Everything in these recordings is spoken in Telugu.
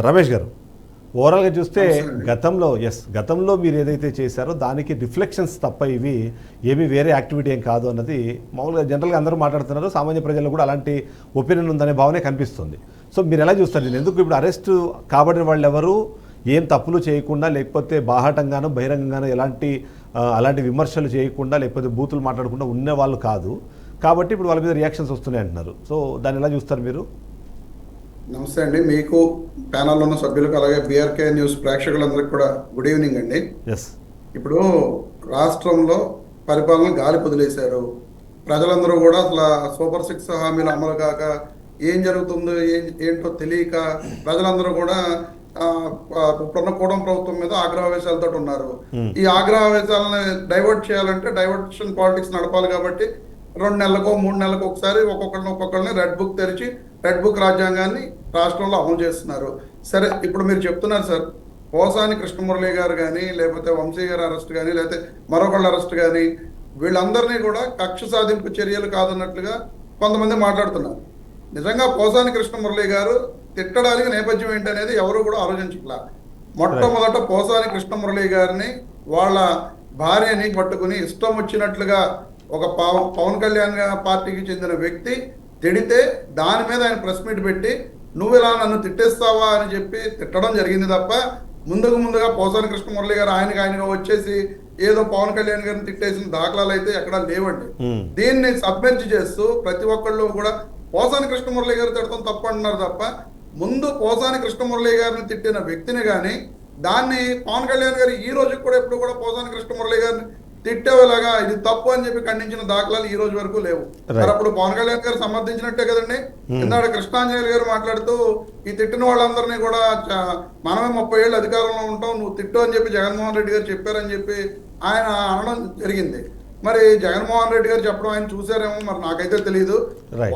రమేష్ గారు, ఓవరాల్గా చూస్తే గతంలో మీరు ఏదైతే చేశారో దానికి రిఫ్లెక్షన్స్ తప్ప ఇవి ఏమీ వేరే యాక్టివిటీ ఏం కాదు అన్నది మామూలుగా జనరల్గా అందరూ మాట్లాడుతున్నారు. సామాన్య ప్రజల్లో కూడా అలాంటి ఒపీనియన్ ఉందనే భావనే కనిపిస్తుంది. సో మీరు ఎలా చూస్తారు? నేను ఎందుకు ఇప్పుడు అరెస్ట్ కాబడిన వాళ్ళు ఎవరు ఏం తప్పులు చేయకుండా, లేకపోతే బాహాటంగానో బహిరంగంగానో అలాంటి విమర్శలు చేయకుండా, లేకపోతే బూతులు మాట్లాడకుండా ఉన్న వాళ్ళు కాదు కాబట్టి ఇప్పుడు వాళ్ళ మీద రియాక్షన్స్ వస్తున్నాయి అంటున్నారు. సో దాన్ని ఎలా చూస్తారు మీరు? నమస్తే అండి, మీకు ప్యానల్లో ఉన్న సభ్యులకు అలాగే బీఆర్కే న్యూస్ ప్రేక్షకులందరికీ కూడా గుడ్ ఈవినింగ్ అండి. ఇప్పుడు రాష్ట్రంలో పరిపాలన గాలి పొదిలేశారు. ప్రజలందరూ కూడా అసలు సూపర్ 6 హామీలు అమలు కాక ఏం జరుగుతుందో ఏంటో తెలియక ప్రజలందరూ కూడా ఇప్పుడున్న కూటమి ప్రభుత్వం మీద ఆగ్రహవేశాలతో ఉన్నారు. ఈ ఆగ్రహవేశాలను డైవర్ట్ చేయాలంటే డైవర్షన్ పాలిటిక్స్ నడపాలి కాబట్టి 2 నెలలకో 3 నెలలకు ఒకసారి ఒక్కొక్కరిని రెడ్ బుక్ తెరిచి రెడ్ బుక్ రాజ్యాంగాన్ని రాష్ట్రంలో అమలు చేస్తున్నారు. సరే, ఇప్పుడు మీరు చెప్తున్నారు సార్, పోసాని కృష్ణమురళి గారు కానీ, లేకపోతే వంశీ గారి అరెస్ట్ కానీ, లేకపోతే మరొకళ్ళ అరెస్ట్ కానీ, వీళ్ళందరినీ కూడా కక్ష సాధింపు చర్యలు కాదన్నట్లుగా కొంతమంది మాట్లాడుతున్నారు. నిజంగా పోసాని కృష్ణమురళి గారు తిట్టడానికి నేపథ్యం ఏంటనేది ఎవరు కూడా ఆలోచించట్లా. మొట్టమొదట పోసాని కృష్ణమురళి గారిని వాళ్ళ భార్యని పట్టుకుని ఇష్టం వచ్చినట్లుగా ఒక పవన్ కళ్యాణ్ పార్టీకి చెందిన వ్యక్తి తిడితే దాని మీద ఆయన ప్రెస్ మీట్ పెట్టి నువ్వు ఇలా నన్ను తిట్టేస్తావా అని చెప్పి తిట్టడం జరిగింది తప్ప ముందుగా పోసాని కృష్ణమురళి గారు ఆయనగా వచ్చేసి ఏదో పవన్ కళ్యాణ్ గారిని తిట్టేసిన దాఖలాలు అయితే ఎక్కడా లేవండి. దీన్ని సబ్మెర్జ్ చేస్తూ ప్రతి ఒక్కళ్ళు కూడా పోసాని కృష్ణమురళి గారు తిట్టడం తప్పు అంటున్నారు తప్ప ముందు పోసాని కృష్ణమురళి గారిని తిట్టిన వ్యక్తిని కానీ దాన్ని పవన్ కళ్యాణ్ గారు ఈ రోజు కూడా ఎప్పుడు కూడా పోసాని కృష్ణమురళి గారిని తిట్టేలాగా ఇది తప్పు అని చెప్పి ఖండించిన దాఖలాలు ఈ రోజు వరకు లేవు. మరి అప్పుడు పవన్ కళ్యాణ్ గారు సమర్థించినట్టే కదండి. ఇందాక కృష్ణాంజలి గారు మాట్లాడుతూ ఈ తిట్టిన వాళ్ళందరినీ కూడా మనమే 30 ఏళ్ళు అధికారంలో ఉంటాం, నువ్వు తిట్టు అని చెప్పి జగన్మోహన్ రెడ్డి గారు చెప్పారని చెప్పి ఆయన అనడం జరిగింది. మరి జగన్మోహన్ రెడ్డి గారు చెప్పడం ఆయన చూసారేమో మరి నాకైతే తెలియదు.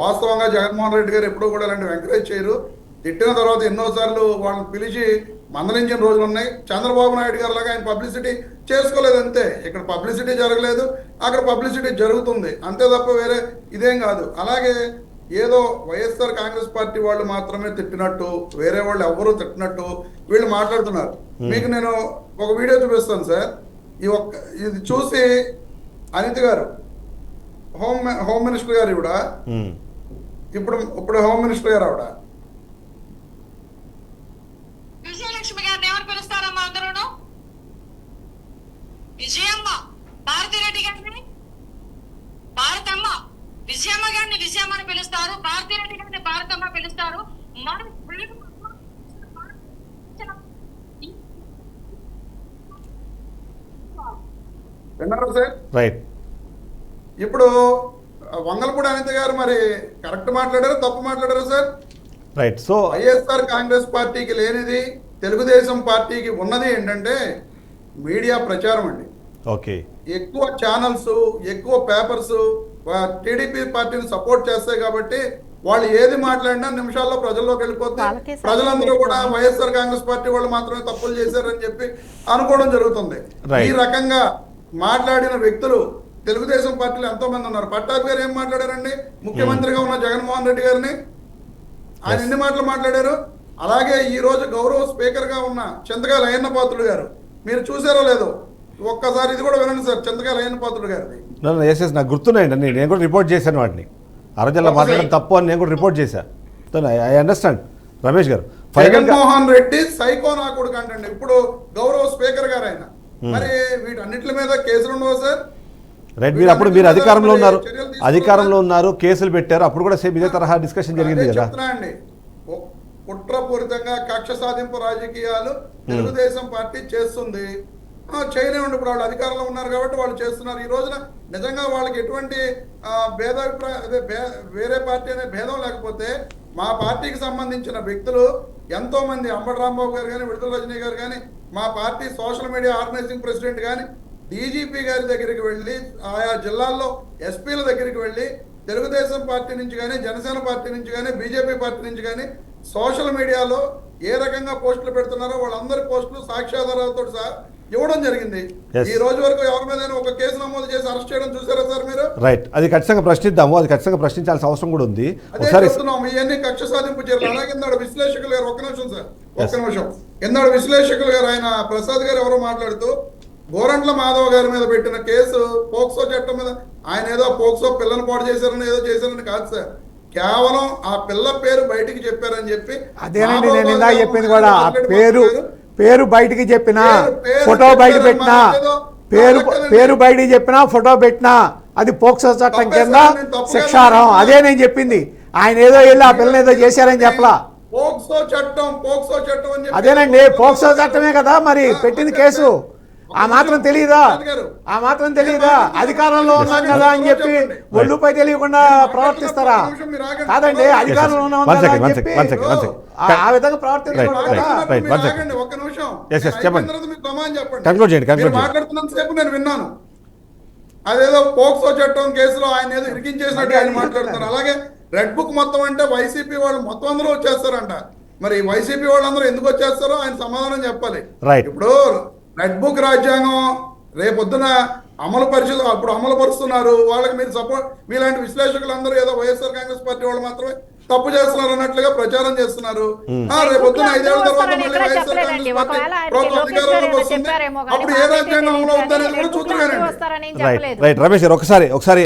వాస్తవంగా జగన్మోహన్ రెడ్డి గారు ఎప్పుడూ కూడా ఇలాంటివి ఎంకరేజ్ చేయరు. తిట్టిన తర్వాత ఎన్నోసార్లు వాళ్ళని పిలిచి మందలించిన రోజులు ఉన్నాయి. చంద్రబాబు నాయుడు గారు లాగా ఆయన పబ్లిసిటీ చేసుకోలేదు అంతే. ఇక్కడ పబ్లిసిటీ జరగలేదు, అక్కడ పబ్లిసిటీ జరుగుతుంది అంతే తప్ప వేరే ఇదేం కాదు. అలాగే ఏదో వైఎస్ఆర్ కాంగ్రెస్ పార్టీ వాళ్ళు మాత్రమే తిట్టినట్టు, వేరే వాళ్ళు ఎవరు తిట్టినట్టు వీళ్ళు మాట్లాడుతున్నారు. మీకు నేను ఒక వీడియో చూపిస్తాను సార్. ఇది చూసి అనిత గారు హోమ్ మినిస్టర్ గారు ఇప్పుడు హోమ్ మినిస్టర్ గారు ఆవిడ విజయలక్ష్మి గారిని ఎవరు పిలుస్తారమ్మా? అందరూ విజయమ్మ, భారతిరెడ్డి గారిని భారతమ్మ, విజయమ్మ గారిని విజయమ్మని పిలుస్తారు, భారతిరెడ్డి గారిని భారతమ్మ పిలుస్తారు. విన్నారు సార్? రైట్. ఇప్పుడు వంగలపూడి అనిత గారు మరి కరెక్ట్ మాట్లాడారు, తప్పు మాట్లాడారు sir? Right. So YSR Congress పార్టీకి లేనిది తెలుగుదేశం పార్టీకి ఉన్నది ఏంటంటే మీడియా ప్రచారం అండి. ఓకే, ఎక్కువ ఛానల్స్, ఎక్కువ పేపర్స్ టీడీపీ పార్టీని సపోర్ట్ చేస్తాయి కాబట్టి వాళ్ళు ఏది మాట్లాడినా నిమిషాల్లో ప్రజల్లోకి వెళ్ళిపోతే ప్రజలందరూ కూడా వైఎస్ఆర్ కాంగ్రెస్ పార్టీ వాళ్ళు మాత్రమే తప్పులు చేశారని చెప్పి అనుకోవడం జరుగుతుంది. ఈ రకంగా మాట్లాడిన వ్యక్తులు తెలుగుదేశం పార్టీలో ఎంతో మంది ఉన్నారు. పట్టాభి గారు ఏం మాట్లాడారండి? ముఖ్యమంత్రిగా ఉన్న జగన్మోహన్ రెడ్డి గారిని ఆయన ఎన్ని మాటలు మాట్లాడారు? అలాగే ఈ రోజు గౌరవ స్పీకర్ గా ఉన్న చింతకాయల అయ్యన్న పాత్రుడు గారు, మీరు చూసారో లేదో ఒక్కసారి ఇది కూడా వినండి సార్. చింతకాయల అయ్యన్న పాత్రుడు గారిది నాకు గుర్తున్నాయండి, నేను కూడా రిపోర్ట్ చేశాను వాటిని. అరజల్లా మాట్లాడడం తప్పు అని నేను కూడా రిపోర్ట్ చేశాను. ఐ అండర్స్టాండ్ రమేష్ గారు. జగన్మోహన్ రెడ్డి సైకో నా కొడుకు అంటండి ఇప్పుడు గౌరవ స్పీకర్ గారు ఆయన. మరి వీటన్నిటి మీద కేసులు ఉండవు సార్? రైట్. మీరు అధికారంలో ఉన్నారు, కేసులు పెట్టారు, అప్పుడు కూడా సేమ్ ఇదే తరహా డిస్కషన్ జరిగింది కదా. అండి కుట్రపూరితంగా కక్ష సాధింపు రాజకీయాలు తెలుగుదేశం పార్టీ చేస్తుంది. చేయనివ్వండి, ఇప్పుడు వాళ్ళు అధికారంలో ఉన్నారు కాబట్టి వాళ్ళు చేస్తున్నారు. ఈ రోజున నిజంగా వాళ్ళకి ఎటువంటి వేరే పార్టీ అనే భేదం లేకపోతే మా పార్టీకి సంబంధించిన వ్యక్తులు ఎంతో మంది, అంబటి రాంబాబు గారు కానీ, విడుదల రజనీ గారు కానీ, మా party social media organizing president కానీ డీజీపీ గారి దగ్గరికి వెళ్ళి, ఆయా జిల్లాల్లో ఎస్పీల దగ్గరికి వెళ్ళి, తెలుగుదేశం పార్టీ నుంచి కానీ, జనసేన పార్టీ నుంచి కానీ, బీజేపీ పార్టీ నుంచి కానీ సోషల్ మీడియాలో ఏ రకంగా పోస్టులు పెడుతున్నారో వాళ్ళందరి పోస్టులు సాక్ష్యాధారాలతో సహా ఇవ్వడం జరిగింది. ఈ రోజు వరకు ఎవరి మీద ఒక కేసు నమోదు చేసి అరెస్ట్ చేయడం చూసారా సార్ మీరు? రైట్. అది ఖచ్చితంగా ప్రశ్నిద్దాము, అది ఖచ్చితంగా ప్రశ్నించాల్సిన అవసరం కూడా ఉంది. అదే చెప్తున్నాం, ఇవన్నీ కక్ష సాధింపు చర్యలు. అలాగే విశ్లేషకులు గారు ఒక్క నిమిషం సార్, ఒక్క నిమిషం. ఎన్నాడు విశ్లేషకులు గారు ఆయన ప్రసాద్ గారు ఎవరో మాట్లాడుతూ గోరంట్ల మాధవ్ గారి మీద పెట్టిన కేసు పోక్సో చట్టం మీద ఆయన ఏదో పోక్సో పిల్లని పాడు చేశారని ఏదో చేశారని కాదు సార్, కేవలం ఆ పిల్ల పేరు బయటికి చెప్పారని చెప్పి. అదేనండి నేను ఇందాక చెప్పింది కూడా, ఆ పేరు బయటికి చెప్పినా ఫోటో బయట పెట్టినా పేరు బయటికి చెప్పినా ఫోటో పెట్టినా అది పోక్సో చట్టం కింద శిక్షార్హం. అదే నేను చెప్పింది. ఆయన ఏదో వెళ్ళి ఆ పిల్లని ఏదో చేశారని చెప్పలా. పోక్సో చట్టం అని చెప్పి అదేనండి పోక్సో చట్టమే కదా మరి పెట్టింది కేసు. ఆ మాత్రం తెలియదా? అధికారంలో ఉన్నాం కదా అని చెప్పి ఒళ్ళుపై తెలియకుండా ప్రవర్తిస్తారా? కాదండి, అధికారంలో ఉన్నాం కదా అని చెప్పి ఆ విధంగా ప్రవర్తించకూడదు కదా. ఒక్క నిమిషం చెప్పండి. తర్వాత మీరు సమాధానం చెప్పండి. Conclude చేయండి. మీరు మాట్లాడుతున్నంత సేపు నేను విన్నాను. అదేదో పోక్సో చట్టం కేసులో ఆయన ఏదో ఇరికించేసినట్టు ఆయన మాట్లాడుతున్నారు. అలాగే రెడ్ బుక్ మొత్తం అంటే వైసీపీ వాళ్ళు మొత్తం అందరూ వచ్చేస్తారంట. మరి వైసీపీ వాళ్ళందరూ ఎందుకు వచ్చేస్తారో ఆయన సమాధానం చెప్పాలి. Right. ఇప్పుడు రెడ్ బుక్ రాజ్యాంగం రేపొద్దున అప్పుడు అమలు పరుస్తున్నారు. వాళ్ళకి మీరు సపోర్ట్, మీలాంటి విశ్లేషకులందరూ ఏదో వైఎస్ఆర్ కాంగ్రెస్ పార్టీ వాళ్ళు మాత్రమే తప్పు చేస్తున్నారు అన్నట్లుగా ప్రచారం చేస్తున్నారు. రేపొద్దున 5 ఏళ్ల తర్వాత మళ్ళీ వైఎస్ఆర్ కాంగ్రెస్ పార్టీ ప్రభుత్వం అధికారంలోకి వస్తుంది. అప్పుడు ఏ రాజ్యాంగం అమలు అవుతుంది అనేది కూడా చూద్దాం. రైట్ రమేష్ గారు ఒకసారి